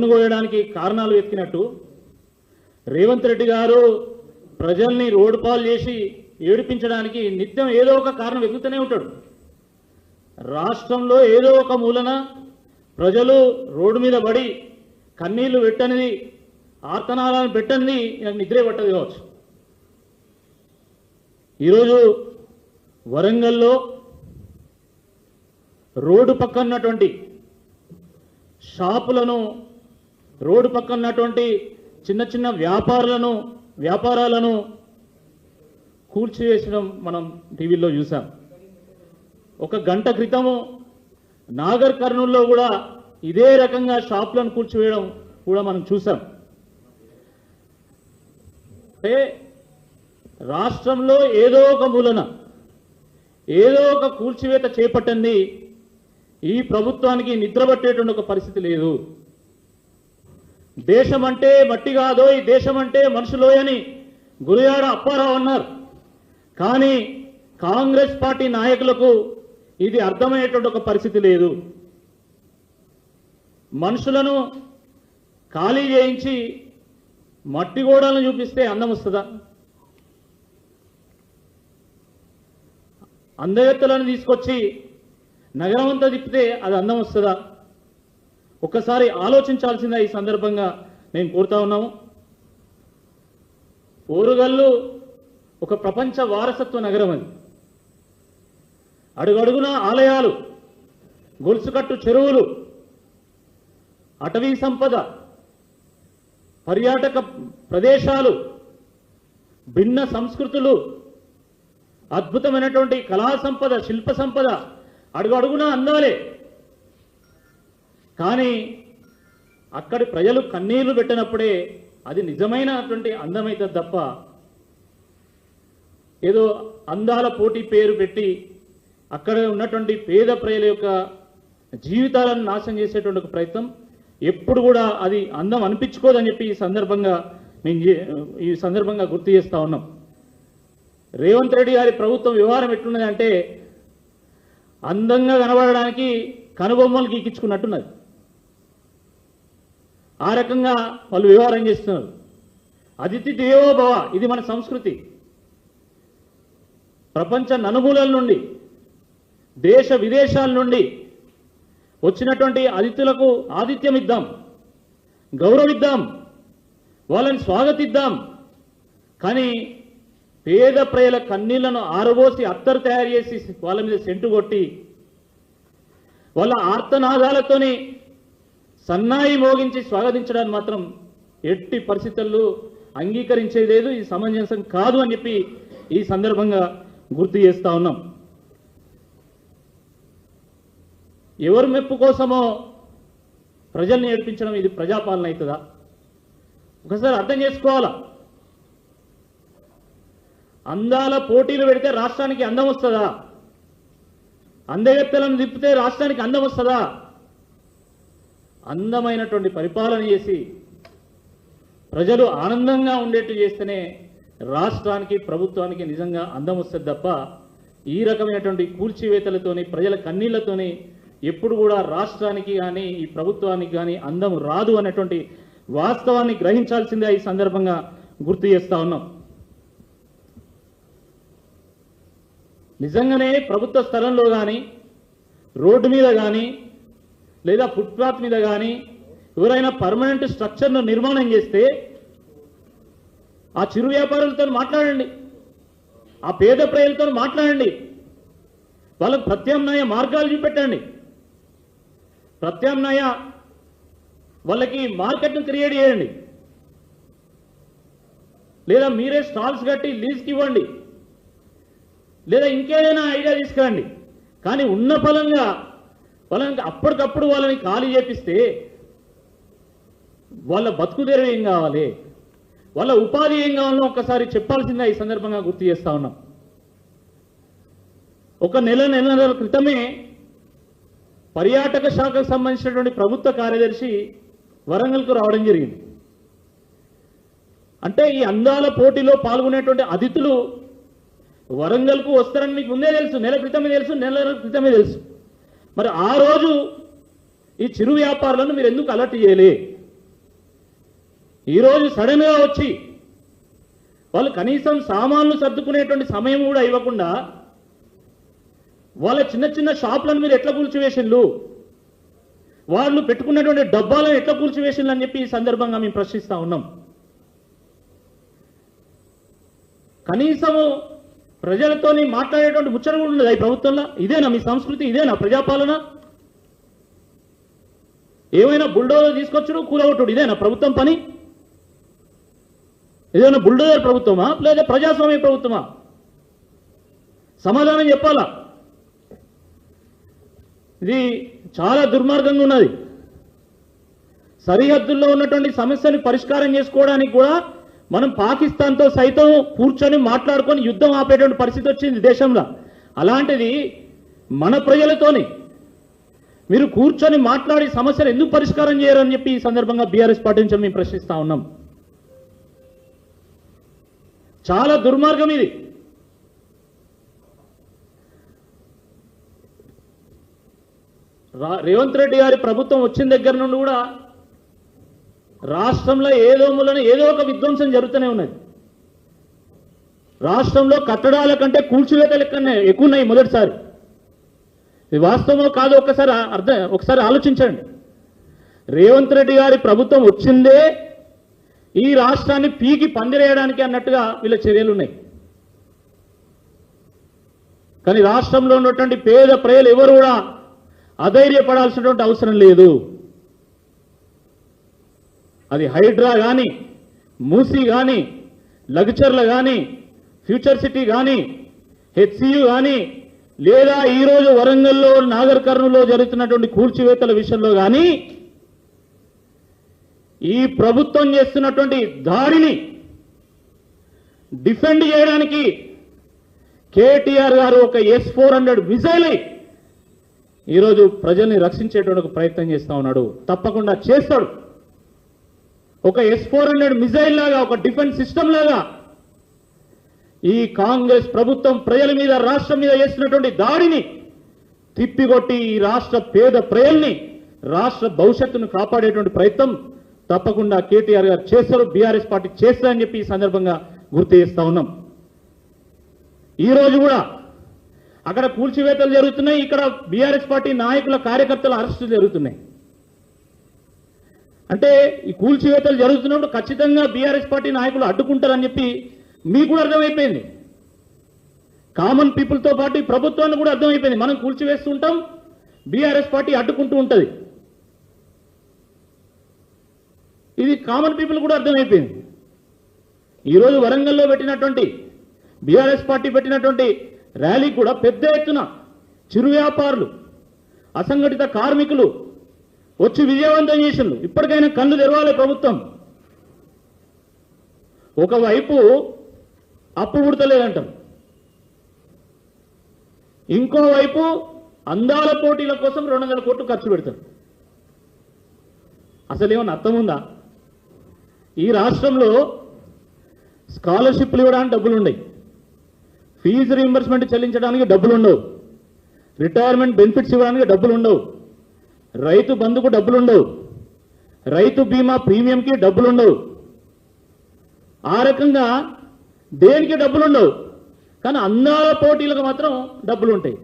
కన్ను కోయడానికి కారణాలు వెతికినట్టు రేవంత్ రెడ్డి గారు ప్రజల్ని రోడ్డు పాలు చేసి ఏడిపించడానికి నిత్యం ఏదో ఒక కారణం వెతుకుతూనే ఉంటాడు. రాష్ట్రంలో ఏదో ఒక మూలన ప్రజలు రోడ్డు మీద పడి కన్నీళ్లు పెట్టనిది, ఆర్తనాలను పెట్టనిది నాకు నిద్రే పట్టదు కావచ్చు. ఈరోజు వరంగల్లో రోడ్డు పక్కన ఉన్నటువంటి షాపులను, రోడ్డు పక్కన ఉన్నటువంటి చిన్న చిన్న వ్యాపారాలను కూల్చివేసడం మనం టీవీలో చూసాం. ఒక గంట క్రితము నాగర్ కర్నూల్లో కూడా ఇదే రకంగా షాపులను కూల్చివేయడం కూడా మనం చూసాం. అంటే రాష్ట్రంలో ఏదో ఒక మూలన ఏదో ఒక కూల్చివేత చేపట్టండి ఈ ప్రభుత్వానికి నిద్రపట్టేటువంటి ఒక పరిస్థితి లేదు. దేశం అంటే మట్టి కాదో, ఈ దేశం అంటే మనుషులోయని గురజాడ అప్పారావు అన్నారు. కానీ కాంగ్రెస్ పార్టీ నాయకులకు ఇది అర్థమయ్యేటువంటి ఒక పరిస్థితి లేదు. మనుషులను ఖాళీ చేయించి మట్టి గోడలను చూపిస్తే అందం వస్తుందా? అందగత్తెలను తీసుకొచ్చి నగరం అంతా తిప్పితే అది అందం వస్తుందా? ఒక్కసారి ఆలోచించాల్సిందే ఈ సందర్భంగా నేను కోరుతా ఉన్నాము. ఓరుగల్లు ఒక ప్రపంచ వారసత్వ నగరం. అది అడుగడుగున ఆలయాలు, గొలుసుకట్టు చెరువులు, అటవీ సంపద, పర్యాటక ప్రదేశాలు, భిన్న సంస్కృతులు, అద్భుతమైనటువంటి కళా సంపద, శిల్ప సంపద అడుగడుగున అందాలే. కానీ అక్కడి ప్రజలు కన్నీళ్లు పెట్టినప్పుడే అది నిజమైనటువంటి అందమైతే తప్ప ఏదో అందాల పోటీ పేరు పెట్టి అక్కడ ఉన్నటువంటి పేద ప్రజల యొక్క జీవితాలను నాశనం చేసేటువంటి ఒక ప్రయత్నం ఎప్పుడు కూడా అది అందం అనిపించుకోదని చెప్పి ఈ సందర్భంగా గుర్తు చేస్తా ఉన్నాం. రేవంత్ రెడ్డి గారి ప్రభుత్వం వ్యవహారం ఎట్లున్నది అంటే అందంగా కనబడడానికి కనుబొమ్మలు గీకించుకున్నట్టున్నది. ఆ రకంగా వాళ్ళు వ్యవహారం చేస్తున్నారు. అతిథి దేవో భవ, ఇది మన సంస్కృతి. ప్రపంచ నలుమూలల నుండి, దేశ విదేశాల నుండి వచ్చినటువంటి అతిథులకు ఆతిథ్యం ఇద్దాం, గౌరవిద్దాం, వాళ్ళని స్వాగతిద్దాం. కానీ పేద ప్రజల కన్నీళ్లను ఆరబోసి అత్తరు తయారు చేసి వాళ్ళ మీద సెంటు కొట్టి వాళ్ళ ఆర్తనాదాలతోని సన్నాయి మోగించి స్వాగతించడానికి మాత్రం ఎట్టి పరిస్థితుల్లో అంగీకరించేది లేదు. ఇది సమంజసం కాదు అని చెప్పి ఈ సందర్భంగా గుర్తు చేస్తా ఉన్నాం. ఎవరు మెప్పు కోసమో ప్రజల్ని ఏడిపించడం ఇది ప్రజాపాలన అవుతుందా? ఒకసారి అర్థం చేసుకోవాలా. అందాల పోటీలు పెడితే రాష్ట్రానికి అందం వస్తుందా? అందగత్తెలను తిప్పితే రాష్ట్రానికి అందం వస్తుందా? అందమైనటువంటి పరిపాలన చేసి ప్రజలు ఆనందంగా ఉండేట్టు చేస్తేనే రాష్ట్రానికి, ప్రభుత్వానికి నిజంగా అందం వస్తుంది తప్ప ఈ రకమైనటువంటి కూల్చివేతలతోని, ప్రజల కన్నీళ్లతోని ఎప్పుడు కూడా రాష్ట్రానికి కానీ ఈ ప్రభుత్వానికి కానీ అందం రాదు అనేటువంటి వాస్తవాన్ని గ్రహించాల్సిందే ఈ సందర్భంగా గుర్తు చేస్తా ఉన్నాం. నిజంగానే ప్రభుత్వ స్థలంలో కానీ, రోడ్డు మీద కానీ, లేదా ఫుట్పాత్ మీద కానీ ఎవరైనా పర్మనెంట్ స్ట్రక్చర్ను నిర్మాణం చేస్తే ఆ చిరు వ్యాపారులతో మాట్లాడండి, ఆ పేద ప్రజలతో మాట్లాడండి, వాళ్ళకు ప్రత్యామ్నాయ మార్గాలు చూపెట్టండి, ప్రత్యామ్నాయ వాళ్ళకి మార్కెట్ను క్రియేట్ చేయండి, లేదా మీరే స్టాల్స్ కట్టి లీజ్కి ఇవ్వండి, లేదా ఇంకేదైనా ఐడియా తీసుకురండి. కానీ ఉన్న ఫలంగా అప్పటికప్పుడు వాళ్ళని ఖాళీ చేపిస్తే వాళ్ళ బతుకు తెరువు ఏం కావాలి, వాళ్ళ ఉపాధి ఏం కావాలో ఒక్కసారి చెప్పాల్సిందే ఈ సందర్భంగా గుర్తు చేస్తా ఉన్నాం. ఒక నెల క్రితమే పర్యాటక శాఖకు సంబంధించినటువంటి ప్రభుత్వ కార్యదర్శి వరంగల్కు రావడం జరిగింది. అంటే ఈ అందాల పోటీలో పాల్గొనేటువంటి అతిథులు వరంగల్కు వస్తారని మీకు ముందే తెలుసు, నెల క్రితమే తెలుసు. మరి ఆ రోజు ఈ చిరు వ్యాపారులను మీరు ఎందుకు అలర్ట్ చేయలే? ఈరోజు సడన్గా వచ్చి వాళ్ళు కనీసం సామాన్లు సర్దుకునేటువంటి సమయం కూడా ఇవ్వకుండా వాళ్ళ చిన్న చిన్న షాపులను మీరు ఎట్లా కూల్చివేసిండ్రు, వాళ్ళు పెట్టుకున్నటువంటి డబ్బాలను ఎట్లా కూల్చివేసిండ్రు అని చెప్పి ఈ సందర్భంగా మేము ప్రశ్నిస్తూ ఉన్నాం. కనీసము ప్రజలతోని మాట్లాడేటువంటి ముచ్చట కూడా ఉండదు ఈ ప్రభుత్వంలో. ఇదేనా మీ సంస్కృతి? ఇదేనా ప్రజాపాలన? ఏమైనా బుల్డోజర్ తీసుకొచ్చుడు కూలగొట్టుడు ఇదేనా ప్రభుత్వం పని? ఏదైనా బుల్డోజర్ ప్రభుత్వమా లేదా ప్రజాస్వామ్య ప్రభుత్వమా? సమాధానం చెప్పాలా. ఇది చాలా దుర్మార్గంగా ఉన్నది. సరిహద్దుల్లో ఉన్నటువంటి సమస్యని పరిష్కారం చేసుకోవడానికి కూడా మనం పాకిస్తాన్తో సైతం కూర్చొని మాట్లాడుకొని యుద్ధం ఆపేటువంటి పరిస్థితి వచ్చింది దేశంలో. అలాంటిది మన ప్రజలతోని మీరు కూర్చొని మాట్లాడి సమస్యలు ఎందుకు పరిష్కారం చేయరని చెప్పి ఈ సందర్భంగా బీఆర్ఎస్ పార్టీ నుంచి మేము ప్రశ్నిస్తూ ఉన్నాం. చాలా దుర్మార్గం ఇది. రేవంత్ రెడ్డి గారి ప్రభుత్వం వచ్చిన దగ్గర నుండి కూడా రాష్ట్రంలో ఏదో మూలన ఏదో ఒక విధ్వంసం జరుగుతూనే ఉన్నది. రాష్ట్రంలో కట్టడాల కంటే కూల్చివేతలు ఎక్కువ ఉన్నాయి మొదటిసారి. ఇది వాస్తవమో కాదో ఒకసారి ఆలోచించండి. రేవంత్ రెడ్డి గారి ప్రభుత్వం వచ్చిందే ఈ రాష్ట్రాన్ని పీకి పందిరేయడానికి అన్నట్టుగా వీళ్ళ చర్యలు ఉన్నాయి. కానీ రాష్ట్రంలో ఉన్నటువంటి పేద ప్రజలు ఎవరు కూడా అధైర్యపడాల్సినటువంటి అవసరం లేదు. అది హైడ్రా కానీ, మూసీ కానీ, లగ్చర్ల కానీ, ఫ్యూచర్ సిటీ కానీ, హెచ్సియు కానీ, లేదా ఈరోజు వరంగల్లో నాగర్ కర్నూలులో జరుగుతున్నటువంటి కూల్చివేతల విషయంలో కానీ ఈ ప్రభుత్వం చేస్తున్నటువంటి దాడిని డిఫెండ్ చేయడానికి కేటీఆర్ గారు ఒక S-400 మిసైల్ ఈరోజు ప్రజల్ని రక్షించేటువంటి ప్రయత్నం చేస్తా ఉన్నాడు. తప్పకుండా చేస్తాడు. ఒక S-400 మిసైల్ లాగా, ఒక డిఫెన్స్ సిస్టమ్ లాగా ఈ కాంగ్రెస్ ప్రభుత్వం ప్రజల మీద, రాష్ట్రం మీద చేస్తున్నటువంటి దాడిని తిప్పికొట్టి ఈ రాష్ట్ర పేద ప్రజల్ని, రాష్ట్ర భవిష్యత్తును కాపాడేటువంటి ప్రయత్నం తప్పకుండా కేటీఆర్ గారు చేస్తారు, బీఆర్ఎస్ పార్టీ చేస్తారని చెప్పి ఈ సందర్భంగా గుర్తు చేస్తా ఉన్నాం. ఈరోజు కూడా అక్కడ కూల్చివేతలు జరుగుతున్నాయి, ఇక్కడ బీఆర్ఎస్ పార్టీ నాయకుల కార్యకర్తల అరెస్టులు జరుగుతున్నాయి. అంటే ఈ కూల్చివేతలు జరుగుతున్నప్పుడు ఖచ్చితంగా బీఆర్ఎస్ పార్టీ నాయకులు అడ్డుకుంటారని చెప్పి మీకు కూడా అర్థమైపోయింది. కామన్ పీపుల్తో పాటు ఈ ప్రభుత్వాన్ని కూడా అర్థమైపోయింది. మనం కూల్చివేస్తుంటాం, బీఆర్ఎస్ పార్టీ అడ్డుకుంటూ ఉంటుంది. ఇది కామన్ పీపుల్ కూడా అర్థమైపోయింది. ఈరోజు వరంగల్లో పెట్టినటువంటి బీఆర్ఎస్ పార్టీ పెట్టినటువంటి ర్యాలీ కూడా పెద్ద ఎత్తున చిరు వ్యాపారులు, అసంఘటిత కార్మికులు వచ్చి విజయవంతం చేసిండ్రు. ఇప్పటికైనా కళ్ళు తెరవాలి ప్రభుత్వం. ఒకవైపు అప్పు పుడతలేదంటారు, ఇంకోవైపు అందాల పోటీల కోసం 200 కోట్లు ఖర్చు పెడతారు. అసలు ఏమన్నా అర్థం ఉందా? ఈ రాష్ట్రంలో స్కాలర్షిప్లు ఇవ్వడానికి డబ్బులు ఉన్నాయి, ఫీజు రీయింబర్స్మెంట్ చెల్లించడానికి డబ్బులు ఉండవు, రిటైర్మెంట్ బెనిఫిట్స్ ఇవ్వడానికి డబ్బులు ఉండవు, రైతు బంధుకు డబ్బులు ఉండవు, రైతు బీమా ప్రీమియంకి డబ్బులు ఉండవు. ఆ రకంగా దేనికి డబ్బులు ఉండవు, కానీ అందాల పోటీలకు మాత్రం డబ్బులు ఉంటాయి.